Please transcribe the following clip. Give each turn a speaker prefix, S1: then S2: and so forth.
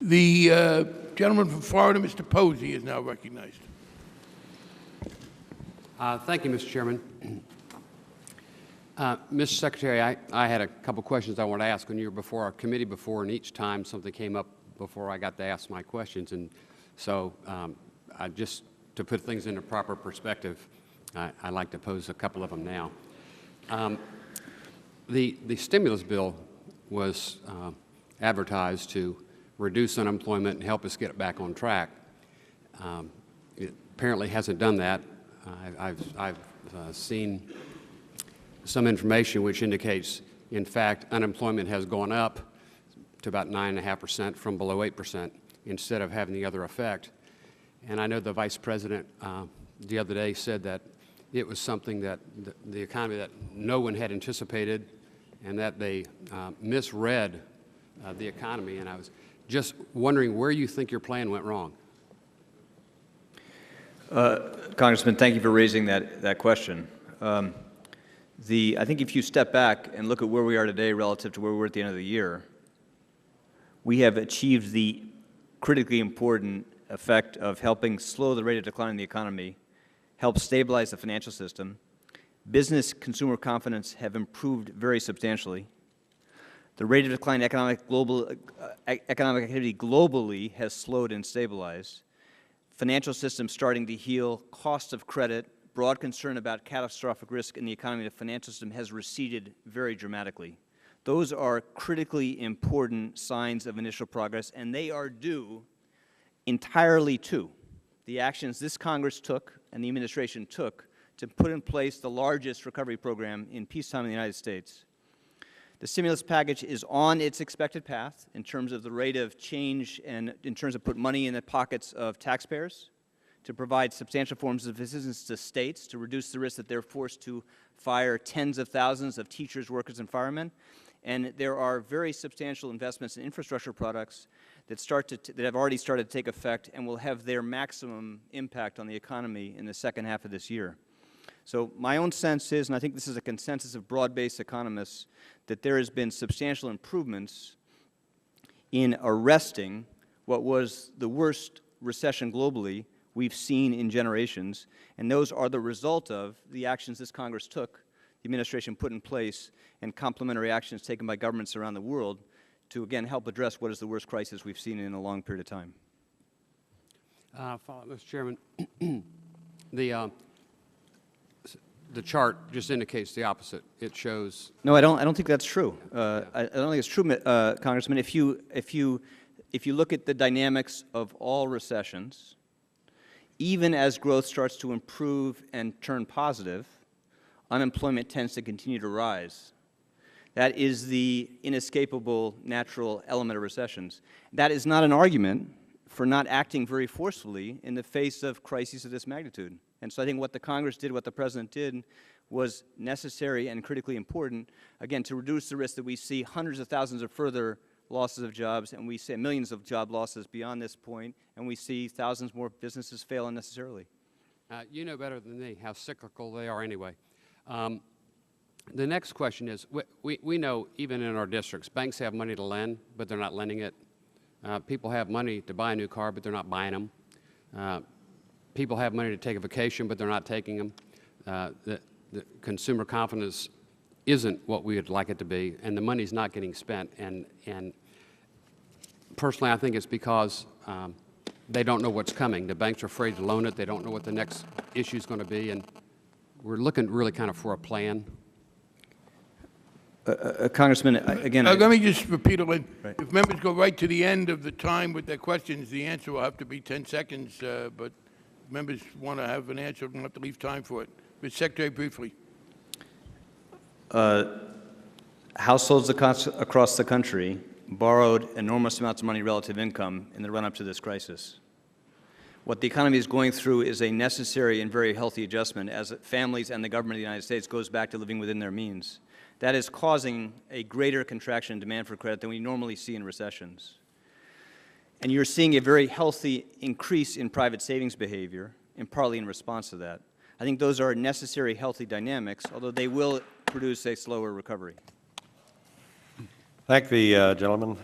S1: The gentleman from Florida, Mr. Posey, is now recognized.
S2: Thank you, Mr. Chairman. Mr. Secretary, I had a couple questions I wanted to ask when you were before our committee before, and each time something came up before I got to ask my questions. And so just to put things into proper perspective, I'd like to pose a couple of them now. The stimulus bill was advertised to reduce unemployment and help us get it back on track. It apparently hasn't done that. I've seen some information which indicates, in fact, unemployment has gone up to about 9.5% from below 8% instead of having the other effect. And I know the Vice President the other day said that it was something that the economy that no one had anticipated and that they misread the economy. And I was just wondering where you think your plan went wrong.
S3: Congressman, thank you for raising that question. I think if you step back and look at where we are today relative to where we were at the end of the year, we have achieved the critically important effect of helping slow the rate of decline in the economy, help stabilize the financial system. Business consumer confidence have improved very substantially. The rate of decline in economic activity globally has slowed and stabilized. Financial systems starting to heal, cost of credit, broad concern about catastrophic risk in the economy, the financial system has receded very dramatically. Those are critically important signs of initial progress, and they are due entirely to the actions this Congress took and the administration took to put in place the largest recovery program in peacetime in the United States. The stimulus package is on its expected path in terms of the rate of change and in terms of put money in the pockets of taxpayers, to provide substantial forms of assistance to states to reduce the risk that they're forced to fire tens of thousands of teachers, workers, and firemen. And there are very substantial investments in infrastructure products that have already started to take effect and will have their maximum impact on the economy in the second half of this year. So my own sense is, and I think this is a consensus of broad-based economists, that there has been substantial improvements in arresting what was the worst recession globally we've seen in generations, and those are the result of the actions this Congress took, the administration put in place, and complementary actions taken by governments around the world to, again, help address what is the worst crisis we've seen in a long period of time.
S2: Mr. Chairman, the chart just indicates the opposite. It shows.
S3: No, I don't think that's true. I don't think it's true, Congressman. If you look at the dynamics of all recessions, even as growth starts to improve and turn positive, unemployment tends to continue to rise. That is the inescapable natural element of recessions. That is not an argument for not acting very forcefully in the face of crises of this magnitude. And so I think what the Congress did, what the President did, was necessary and critically important, again, to reduce the risk that we see hundreds of thousands of further losses of jobs, and we see millions of job losses beyond this point, and we see thousands more businesses fail unnecessarily.
S2: You know better than me how cyclical they are anyway. The next question is, we know even in our districts, banks have money to lend, but they're not lending it. People have money to buy a new car, but they're not buying them. People have money to take a vacation, but they're not taking them. The consumer confidence isn't what we would like it to be, and the money's not getting spent. And personally, I think it's because they don't know what's coming. The banks are afraid to loan it. They don't know what the next issue is going to be, and we're looking really kind of for a plan.
S3: Congressman, again,
S1: let me just repeat it.
S3: Right.
S1: If members go right to the end of the time with their questions, the answer will have to be 10 seconds, but if members want to have an answer, we'll have to leave time for it. Mr. Secretary, briefly.
S3: Households across the country borrowed enormous amounts of money relative income in the run-up to this crisis. What the economy is going through is a necessary and very healthy adjustment as families and the government of the United States goes back to living within their means. That is causing a greater contraction in demand for credit than we normally see in recessions. And you're seeing a very healthy increase in private savings behavior, and partly in response to that. I think those are necessary, healthy dynamics, although they will produce a slower recovery.
S4: Thank the gentleman.